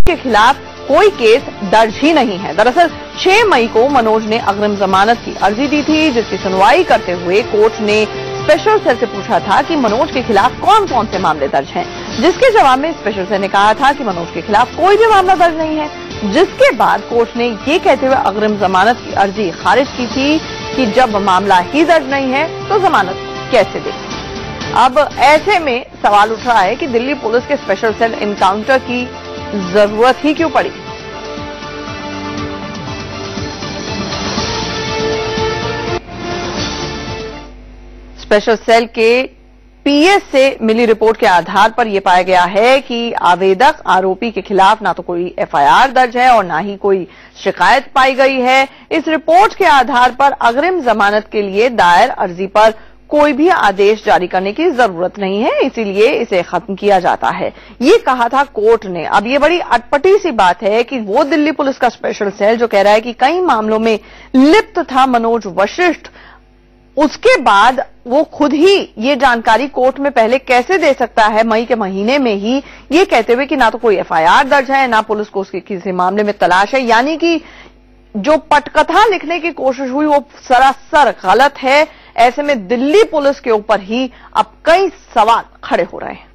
के खिलाफ कोई केस दर्ज ही नहीं है। दरअसल 6 मई को मनोज ने अग्रिम जमानत की अर्जी दी थी, जिसकी सुनवाई करते हुए कोर्ट ने स्पेशल सेल से पूछा था कि मनोज के खिलाफ कौन कौन से मामले दर्ज हैं, जिसके जवाब में स्पेशल सेल ने कहा था कि मनोज के खिलाफ कोई भी मामला दर्ज नहीं है। जिसके बाद कोर्ट ने ये कहते हुए अग्रिम जमानत की अर्जी खारिज की थी कि जब मामला ही दर्ज नहीं है तो जमानत कैसे दे। अब ऐसे में सवाल उठ रहा है कि दिल्ली पुलिस के स्पेशल सेल एनकाउंटर की जरूरत ही क्यों पड़ी। स्पेशल सेल के पीएस से मिली रिपोर्ट के आधार पर यह पाया गया है कि आवेदक आरोपी के खिलाफ ना तो कोई एफआईआर दर्ज है और ना ही कोई शिकायत पाई गई है। इस रिपोर्ट के आधार पर अग्रिम जमानत के लिए दायर अर्जी पर कोई भी आदेश जारी करने की जरूरत नहीं है, इसीलिए इसे खत्म किया जाता है, ये कहा था कोर्ट ने। अब ये बड़ी अटपटी सी बात है कि वो दिल्ली पुलिस का स्पेशल सेल जो कह रहा है कि कई मामलों में लिप्त था मनोज वशिष्ठ, उसके बाद वो खुद ही ये जानकारी कोर्ट में पहले कैसे दे सकता है मई के महीने में ही, ये कहते हुए कि ना तो कोई एफआईआर दर्ज है, ना पुलिस को उसके किसी मामले में तलाश है। यानी कि जो पटकथा लिखने की कोशिश हुई वो सरासर गलत है। ऐसे में दिल्ली पुलिस के ऊपर ही अब कई सवाल खड़े हो रहे हैं।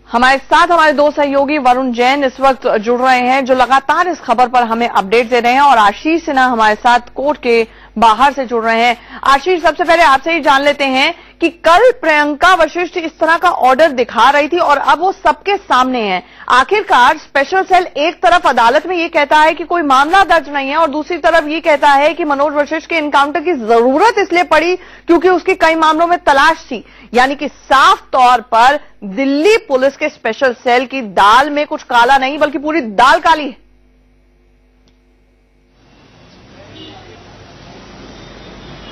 हमारे साथ हमारे दो सहयोगी वरुण जैन इस वक्त जुड़ रहे हैं, जो लगातार इस खबर पर हमें अपडेट दे रहे हैं, और आशीष सिन्हा हमारे साथ कोर्ट के बाहर से जुड़ रहे हैं। आशीष, सबसे पहले आपसे ही जान लेते हैं कि कल प्रियंका वशिष्ठ इस तरह का ऑर्डर दिखा रही थी और अब वो सबके सामने है। आखिरकार स्पेशल सेल एक तरफ अदालत में ये कहता है कि कोई मामला दर्ज नहीं है और दूसरी तरफ ये कहता है कि मनोज वशिष्ठ के एनकाउंटर की जरूरत इसलिए पड़ी क्योंकि उसकी कई मामलों में तलाश थी। यानी कि साफ तौर पर दिल्ली पुलिस के स्पेशल सेल की दाल में कुछ काला नहीं बल्कि पूरी दाल काली है।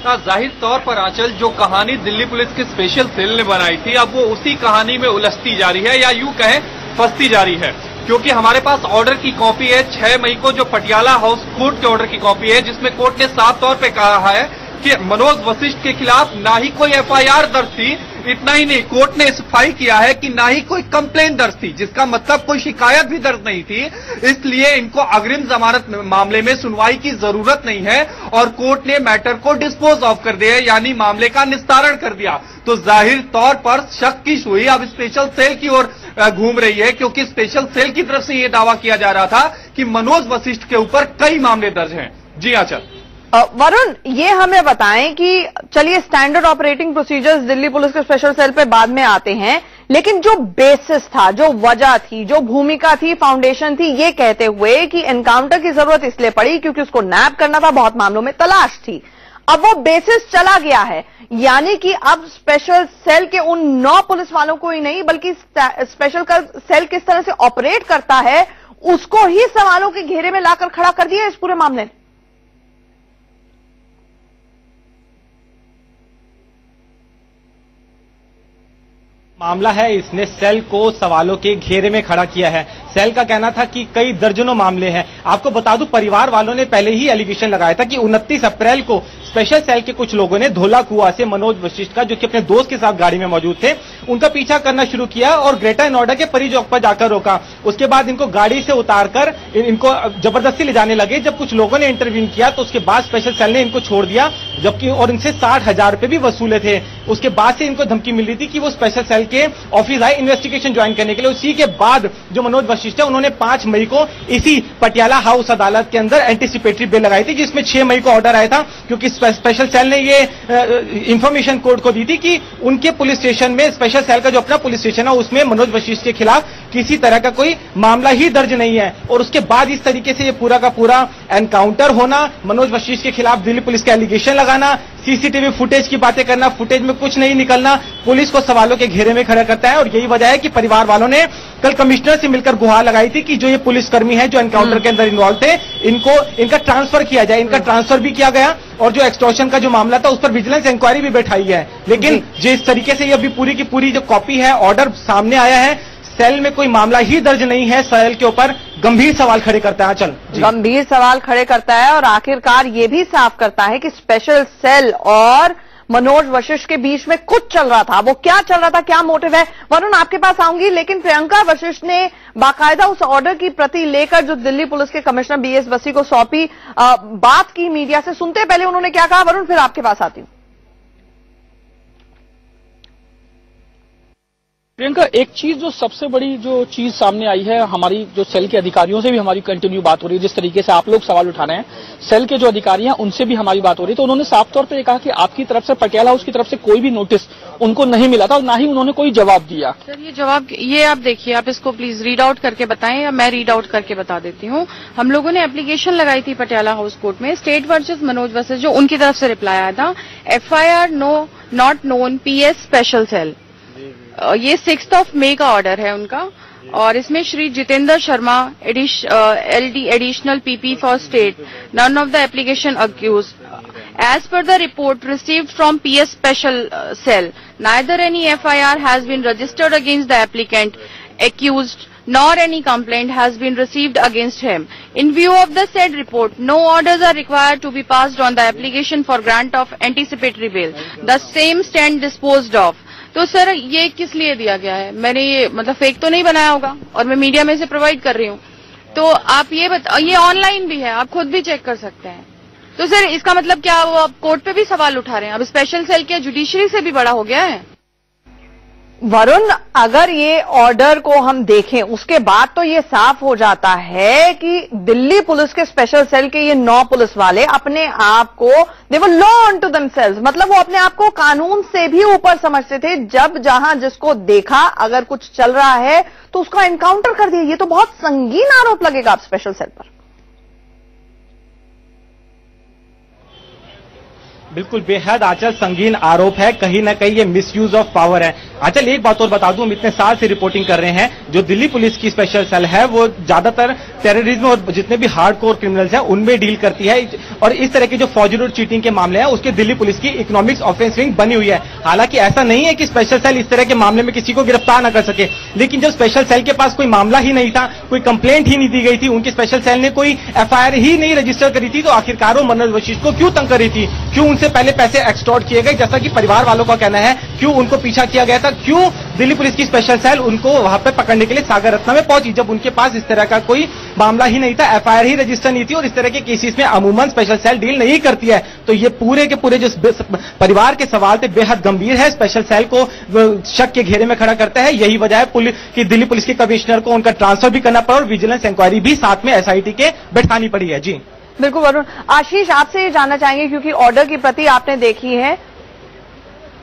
जाहिर तौर पर आंचल, जो कहानी दिल्ली पुलिस के स्पेशल सेल ने बनाई थी अब वो उसी कहानी में उलझती जा रही है, या यूं कहें फंसती जा रही है। क्योंकि हमारे पास ऑर्डर की कॉपी है 6 मई को, जो पटियाला हाउस कोर्ट के ऑर्डर की कॉपी है, जिसमें कोर्ट ने साफ तौर पर कहा है कि मनोज वशिष्ठ के खिलाफ ना ही कोई एफआईआर दर्ज थी, इतना ही नहीं, कोर्ट ने स्पष्ट किया है कि ना ही कोई कंप्लेंट दर्ज थी, जिसका मतलब कोई शिकायत भी दर्ज नहीं थी। इसलिए इनको अग्रिम जमानत मामले में सुनवाई की जरूरत नहीं है और कोर्ट ने मैटर को डिस्पोज ऑफ कर दिया, यानी मामले का निस्तारण कर दिया। तो जाहिर तौर पर शक की सुई अब स्पेशल सेल की ओर घूम रही है, क्योंकि स्पेशल सेल की तरफ से यह दावा किया जा रहा था कि मनोज वशिष्ठ के ऊपर कई मामले दर्ज हैं। जी हाँ चल वरुण, ये हमें बताएं कि चलिए standard operating procedures Delhi police के स्पेशल सेल पे बाद में आते हैं, लेकिन जो बेसिस था, जो वजह थी, जो भूमिका थी, फाउंडेशन थी, ये कहते हुए कि एनकाउंटर की जरूरत इसलिए पड़ी क्योंकि उसको नैप करना था, बहुत मामलों में तलाश थी। अब वो बेसिस चला गया है, यानी कि अब स्पेशल सेल के उन 9 पुलिस वालों को ही नहीं बल्कि स्पेशल सेल किस तरह से ऑपरेट करता है उसको ही सवालों के घेरे में लाकर खड़ा कर दिया इस पूरे मामले ने। मामला है, इसने सेल को सवालों के घेरे में खड़ा किया है। सेल का कहना था कि कई दर्जनों मामले हैं। आपको बता दूं, परिवार वालों ने पहले ही एलिगेशन लगाया था कि 29 अप्रैल को स्पेशल सेल के कुछ लोगों ने धोला कुआं से मनोज वशिष्ठ का, जो कि अपने दोस्त के साथ गाड़ी में मौजूद थे, उनका पीछा करना शुरू किया और ग्रेटर नोएडा के परी चौक पर जाकर रोका। उसके बाद इनको गाड़ी से उतारकर इनको जबरदस्ती ले जाने लगे। जब कुछ लोगों ने इंटरव्यू किया तो उसके बाद स्पेशल सेल ने इनको छोड़ दिया, जबकि और इनसे 60,000 रुपए भी वसूले थे। उसके बाद से इनको धमकी मिल रही थी कि वो स्पेशल सेल के ऑफिस आए इन्वेस्टिगेशन ज्वाइन करने के लिए। उसी के बाद जो मनोज वशिष्ठ है, उन्होंने 5 मई को इसी पटियाला हाउस अदालत के अंदर एंटीसिपेटरी बेल लगाई थी, जिसमें 6 मई को ऑर्डर आया था, क्योंकि स्पेशल सेल ने ये इंफॉर्मेशन कोर्ट को दी थी कि उनके पुलिस स्टेशन में, स्पेशल सेल का जो अपना पुलिस स्टेशन है उसमें मनोज वशिष्ठ के खिलाफ किसी तरह का कोई मामला ही दर्ज नहीं है। और उसके बाद इस तरीके से ये पूरा का पूरा एनकाउंटर होना, मनोज वशिष्ठ के खिलाफ दिल्ली पुलिस का एलिगेशन लगाना, सीसीटीवी फुटेज की बातें करना, फुटेज में कुछ नहीं निकलना, पुलिस को सवालों के घेरे में खड़ा करता है। और यही वजह है कि परिवार वालों ने कल कमिश्नर से मिलकर गुहार लगाई थी कि जो ये पुलिसकर्मी है जो एनकाउंटर के अंदर इन्वॉल्व थे, इनका ट्रांसफर किया जाए। इनका ट्रांसफर भी किया गया और जो एक्सटॉर्शन का जो मामला था उस पर विजिलेंस इंक्वायरी भी बैठाई है। लेकिन जिस तरीके से ये अभी पूरी की पूरी जो कॉपी है, ऑर्डर सामने आया है, सेल में कोई मामला ही दर्ज नहीं है, सेल के ऊपर गंभीर सवाल खड़े करता है। चल गंभीर सवाल खड़े करता है और आखिरकार ये भी साफ करता है कि स्पेशल सेल और मनोज वशिष्ठ के बीच में कुछ चल रहा था। वो क्या चल रहा था, क्या मोटिव है, वरुण आपके पास आऊंगी, लेकिन प्रियंका वशिष्ठ ने बाकायदा उस ऑर्डर की प्रति लेकर जो दिल्ली पुलिस के कमिश्नर बीएस बसी को सौंपी, बात की मीडिया से। सुनते पहले उन्होंने क्या कहा, वरुण फिर आपके पास आती हूं। प्रियंका, एक चीज जो सबसे बड़ी जो चीज सामने आई है, हमारी जो सेल के अधिकारियों से भी हमारी कंटिन्यू बात हो रही है, जिस तरीके से आप लोग सवाल उठा रहे हैं, सेल के जो अधिकारी हैं उनसे भी हमारी बात हो रही है, तो उन्होंने साफ तौर पर कहा कि आपकी तरफ से पटियाला हाउस की तरफ से कोई भी नोटिस उनको नहीं मिला था और ना ही उन्होंने कोई जवाब दिया। सर ये जवाब, ये आप देखिए, आप इसको प्लीज रीड आउट करके बताएं या मैं रीड आउट करके बता देती हूँ। हम लोगों ने एप्लीकेशन लगाई थी पटियाला हाउस कोर्ट में, स्टेट वर्सेस मनोज वशिष्ठ, जो उनकी तरफ से रिप्लाई आया था, FIR not known PS special cell. ये 6 मई का ऑर्डर है उनका, और इसमें Shri Jitendra Sharma LD additional PP for state, none of the application accuse. As per the report received from PS special cell, neither any FIR has been registered against the applicant accused, nor any complaint has been received against him. In view of the said report, no orders are required to be passed on the application for grant of anticipatory bail. The same stand disposed of. तो sir ये किस लिए दिया गया है? मैंने ये मतलब फेक तो नहीं बनाया होगा, और मैं मीडिया में से प्रोवाइड कर रही हूँ, तो आप ये ऑनलाइन भी है, आप खुद भी चेक कर सकते हैं। तो सर इसका मतलब क्या, वो आप कोर्ट पे भी सवाल उठा रहे हैं? अब स्पेशल सेल क्या जुडिशरी से भी बड़ा हो गया है? वरुण, अगर ये ऑर्डर को हम देखें उसके बाद तो ये साफ हो जाता है कि दिल्ली पुलिस के स्पेशल सेल के ये 9 पुलिस वाले अपने आप को दे वर लॉ अनटू देमसेल्व्स, मतलब वो अपने आप को कानून से भी ऊपर समझते थे। जब जहां जिसको देखा, अगर कुछ चल रहा है तो उसका एनकाउंटर कर दिया। ये तो बहुत संगीन आरोप लगेगा आप स्पेशल सेल पर। बिल्कुल बेहद आंचल संगीन आरोप है, कहीं ना कहीं ये मिसयूज ऑफ पावर है। आंचल एक बात और बता दूं, हम इतने साल से रिपोर्टिंग कर रहे हैं, जो दिल्ली पुलिस की स्पेशल सेल है वो ज्यादातर टेररिज्म और जितने भी हार्डकोर क्रिमिनल्स हैं उनमें डील करती है, और इस तरह के जो फॉर्जरी और चीटिंग के मामले हैं उसके दिल्ली पुलिस की इकोनॉमिक्स ऑफेंस विंग बनी हुई है। हालांकि ऐसा नहीं है कि स्पेशल सेल इस तरह के मामले में किसी को गिरफ्तार न कर सके, लेकिन जब स्पेशल सेल के पास कोई मामला ही नहीं था, कोई कंप्लेंट ही नहीं दी गई थी, उनकी स्पेशल सेल ने कोई FIR ही नहीं रजिस्टर करी थी, तो आखिरकार वो मनोज वशिष्ठ को क्यों तंग कर रही थी? क्यों उनसे पहले पैसे एक्सटॉर्ट किए गए, जैसा कि परिवार वालों का कहना है? क्यों उनको पीछा किया गया था? क्यों दिल्ली पुलिस की स्पेशल सेल उनको वहां पर पकड़ने के लिए सागर रत्ना में पहुंची, जब उनके पास इस तरह का कोई मामला ही नहीं था, FIR ही रजिस्टर नहीं थी, और इस तरह के केसेस में अमूमन स्पेशल सेल डील नहीं करती है। तो ये पूरे के पूरे जो परिवार के सवाल थे बेहद गंभीर है, स्पेशल सेल को शक के घेरे में खड़ा करता है। यही वजह है कि दिल्ली पुलिस के कमिश्नर को उनका ट्रांसफर भी करना पड़ा और विजिलेंस इंक्वायरी भी साथ में SIT के बैठानी पड़ी है। जी बिल्कुल वरुण। आशीष, आपसे ये जानना चाहेंगे क्योंकि ऑर्डर की प्रति आपने देखी है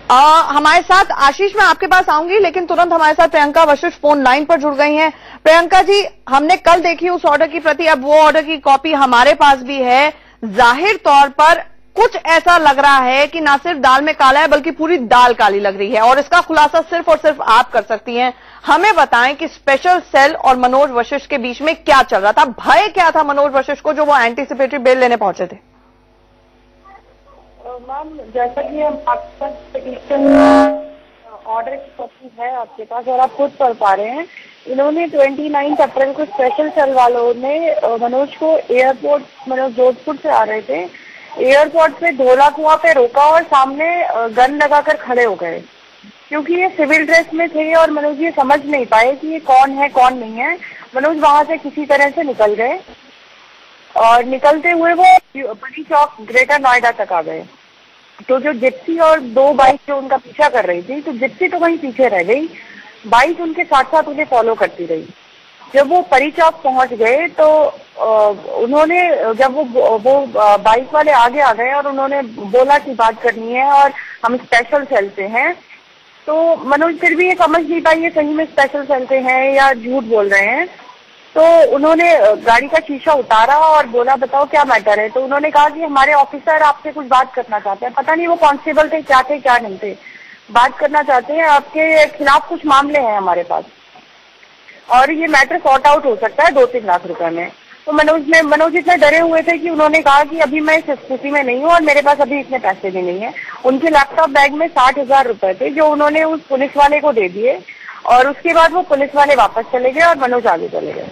हमारे साथ। आशीष, मैं आपके पास आऊंगी, लेकिन तुरंत हमारे साथ प्रियंका वशिष्ठ फोन लाइन पर जुड़ गई हैं। प्रियंका जी, हमने कल देखी उस ऑर्डर की प्रति, अब वो ऑर्डर की कॉपी हमारे पास भी है। जाहिर तौर पर कुछ ऐसा लग रहा है कि ना सिर्फ दाल में काला है बल्कि पूरी दाल काली लग रही है, और इसका खुलासा सिर्फ और सिर्फ आप कर सकती हैं। हमें बताएं कि स्पेशल सेल और मनोज वशिष्ठ के बीच में क्या चल रहा था, भय क्या था मनोज वशिष्ठ को जो वो एंटीसिपेटरी बेल लेने पहुंचे थे? मैम, जैसा कि हम आपके पास पिटीशन ऑर्डर की कॉपी है आपके पास और आप खुद पढ़ पा रहे हैं, इन्होंने 29 अप्रैल को स्पेशल सेल वालों ने मनोज को एयरपोर्ट, मनोज जोधपुर से आ रहे थे, एयरपोर्ट पे धोला कुआं पे रोका और सामने गन लगाकर खड़े हो गए, क्योंकि ये सिविल ड्रेस में थे और मनोज ये समझ नहीं पाए कि ये कौन है कौन नहीं है। मनोज वहां से किसी तरह से निकल गए और निकलते हुए वो बड़ी चौक ग्रेटर नोएडा तक आ गए। तो जो जिप्सी और 2 बाइक जो उनका पीछा कर रही थी, तो जिप्सी तो वहीं पीछे रह गई, बाइक उनके साथ साथ उन्हें फॉलो करती रही। जब वो परी चौक पहुंच गए तो उन्होंने, जब वो बाइक वाले आगे आ गए और उन्होंने बोला कि बात करनी है और हम स्पेशल सेल से हैं, तो मनोज फिर भी ये समझ नहीं पाई ये सही में स्पेशल सेल से हैं या झूठ बोल रहे हैं। तो उन्होंने गाड़ी का शीशा उतारा और बोला बताओ क्या मैटर है। तो उन्होंने कहा कि हमारे ऑफिसर आपसे कुछ बात करना चाहते हैं। पता नहीं वो कांस्टेबल थे क्या नहीं थे, बात करना चाहते हैं, आपके खिलाफ कुछ मामले हैं हमारे पास और ये मैटर सॉर्ट आउट हो सकता है 2-3 लाख रुपए में। तो मनोज इतने डरे हुए थे कि उन्होंने कहा कि अभी मैं इस स्थिति में नहीं हूँ और मेरे पास अभी इतने पैसे भी नहीं है। उनके लैपटॉप बैग में 60,000 रुपए थे जो उन्होंने उस पुलिस वाले को दे दिए और उसके बाद वो पुलिस वाले वापस चले गए और मनोज आगे चले गए।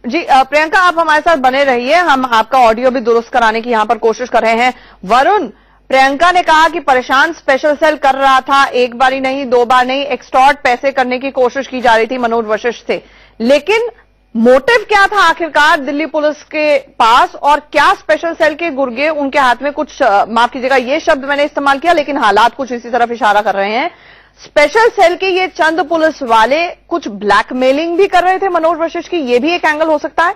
जी प्रियंका, आप हमारे साथ बने रहिए, हम आपका ऑडियो भी दुरुस्त कराने की यहाँ पर कोशिश कर रहे हैं। वरुण, प्रियंका ने कहा कि परेशान स्पेशल सेल कर रहा था, एक बारी नहीं, दो बार नहीं, एक्सटॉर्ट पैसे करने की कोशिश की जा रही थी मनोज वशिष्ठ से। लेकिन मोटिव क्या था आखिरकार दिल्ली पुलिस के पास, और क्या स्पेशल सेल के गुर्गे उनके हाथ में कुछ, माफ कीजिएगा ये शब्द मैंने इस्तेमाल किया, लेकिन हालात कुछ इसी तरफ इशारा कर रहे हैं, स्पेशल सेल के ये चंद पुलिस वाले कुछ ब्लैकमेलिंग भी कर रहे थे मनोज वशिष्ठ की, ये भी एक एंगल हो सकता है?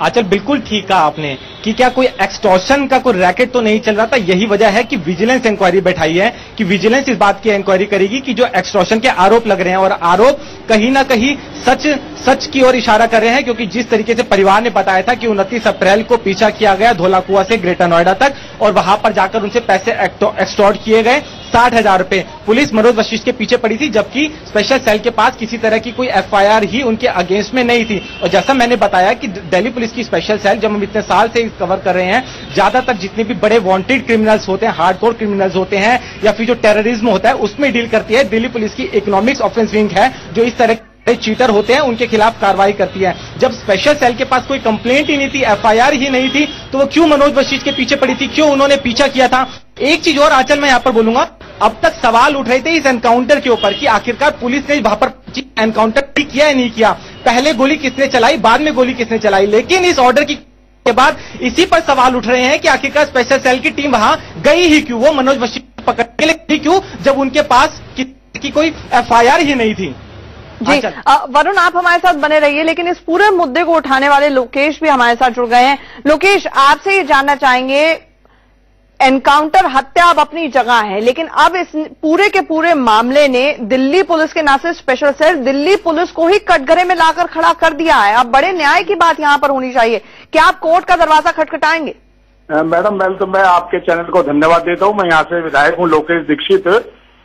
आचल बिल्कुल ठीक कहा आपने कि क्या कोई एक्सटॉर्शन का कोई रैकेट तो नहीं चल रहा था। यही वजह है कि विजिलेंस इंक्वायरी बैठाई है कि विजिलेंस इस बात की इंक्वायरी करेगी कि जो एक्सटॉर्शन के आरोप लग रहे हैं, और आरोप कहीं ना कहीं सच की ओर इशारा कर रहे हैं, क्योंकि जिस तरीके से परिवार ने बताया था कि 29 अप्रैल को पीछा किया गया धौलाकुआं से ग्रेटर नोएडा तक, और वहां पर जाकर उनसे पैसे एक्सटॉर्ट किए गए 60,000 रुपए। पुलिस मनोज वशिष्ठ के पीछे पड़ी थी, जबकि स्पेशल सेल के पास किसी तरह की कोई एफआईआर ही उनके अगेंस्ट में नहीं थी। और जैसा मैंने बताया कि दिल्ली पुलिस की स्पेशल सेल, जब हम इतने साल से कवर कर रहे हैं, ज्यादातर जितने भी बड़े वांटेड क्रिमिनल्स होते हैं, हार्डकोर क्रिमिनल्स होते हैं, या फिर जो टेररिज्म होता है, उसमें डील करती है। दिल्ली पुलिस की इकोनॉमिक्स ऑफेंस विंग है जो इस तरह चीटर होते हैं उनके खिलाफ कार्रवाई करती है। जब स्पेशल सेल के पास कोई कंप्लेंट ही नहीं थी, एफआईआर ही नहीं थी, तो वो क्यों मनोज वशिष्ठ के पीछे पड़ी थी, क्यों उन्होंने पीछा किया था? एक चीज और आंचल मैं यहां पर बोलूंगा, अब तक सवाल उठ रहे थे इस एनकाउंटर के ऊपर कि आखिरकार पुलिस ने वहां पर एनकाउंटर किया या नहीं किया, पहले गोली किसने चलाई, बाद में गोली किसने चलाई। लेकिन इस ऑर्डर के बाद इसी पर सवाल उठ रहे हैं कि आखिरकार स्पेशल सेल की टीम वहां गई ही क्यों, वो मनोज वशिष्ठ पकड़ने के लिए क्यों, जब उनके पास की कोई एफआईआर ही नहीं थी। जी वरुण, आप हमारे साथ बने रहिए, लेकिन इस पूरे मुद्दे को उठाने वाले लोकेश भी हमारे साथ जुड़ गए हैं। लोकेश, आपसे ये जानना चाहेंगे, एनकाउंटर हत्या अब अपनी जगह है, लेकिन अब इस पूरे के पूरे मामले ने दिल्ली पुलिस के, ना सिर्फ स्पेशल सेल, दिल्ली पुलिस को ही कटघरे में लाकर खड़ा कर दिया है। अब बड़े न्याय की बात यहां पर होनी चाहिए। क्या आप कोर्ट का दरवाजा खटखटाएंगे? मैडम, मैं आपके चैनल को धन्यवाद देता हूं। मैं यहाँ से विधायक हूँ लोकेश दीक्षित,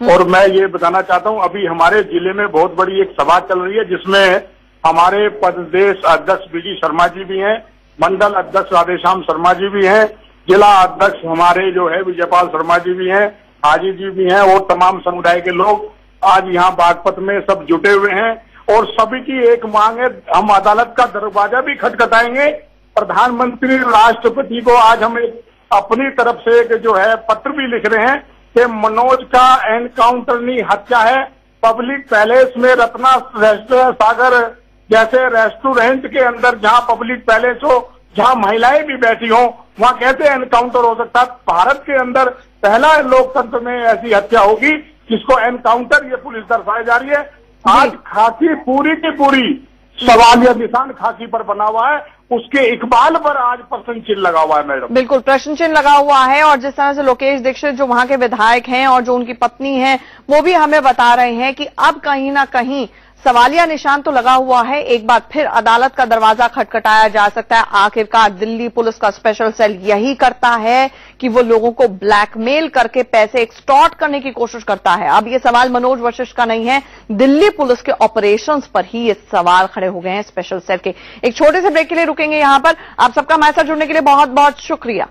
और मैं ये बताना चाहता हूँ, अभी हमारे जिले में बहुत बड़ी एक सभा चल रही है, जिसमें हमारे प्रदेश अध्यक्ष बीडी शर्मा जी भी हैं, मंडल अध्यक्ष राधेश्याम शर्मा जी भी हैं, जिला अध्यक्ष हमारे जो है विजयपाल शर्मा जी भी हैं, हाजी जी भी हैं, और तमाम समुदाय के लोग आज यहाँ बागपत में सब जुटे हुए हैं। और सभी की एक मांग है, हम अदालत का दरवाजा भी खटखटाएंगे। प्रधानमंत्री राष्ट्रपति को आज हम अपनी तरफ से एक जो है पत्र भी लिख रहे हैं कि मनोज का एनकाउंटर नहीं, हत्या है। पब्लिक पैलेस में रत्ना सागर जैसे रेस्टोरेंट के अंदर जहां पब्लिक पैलेस हो, जहां महिलाएं भी बैठी हो, वहां कैसे एनकाउंटर हो सकता है? भारत के अंदर पहला लोकतंत्र में ऐसी हत्या होगी जिसको एनकाउंटर ये पुलिस दर्शाई जा रही है। आज खाकी पूरी की पूरी सवालिया निशान खाकी पर बना हुआ है, उसके इकबाल पर आज प्रश्न चिन्ह लगा हुआ है। मैडम, बिल्कुल प्रश्न चिन्ह लगा हुआ है। और जिस तरह से लोकेश दीक्षित जो वहां के विधायक हैं और जो उनकी पत्नी है, वो भी हमें बता रहे हैं कि अब कहीं ना कहीं सवालिया निशान तो लगा हुआ है। एक बार फिर अदालत का दरवाजा खटखटाया जा सकता है। आखिरकार दिल्ली पुलिस का स्पेशल सेल यही करता है कि वो लोगों को ब्लैकमेल करके पैसे एक्सटॉर्ट करने की कोशिश करता है। अब ये सवाल मनोज वशिष्ठ का नहीं है, दिल्ली पुलिस के ऑपरेशंस पर ही ये सवाल खड़े हो गए हैं स्पेशल सेल के। एक छोटे से ब्रेक के लिए रुकेंगे यहां पर। आप सबका हमारे साथ जुड़ने के लिए बहुत बहुत शुक्रिया।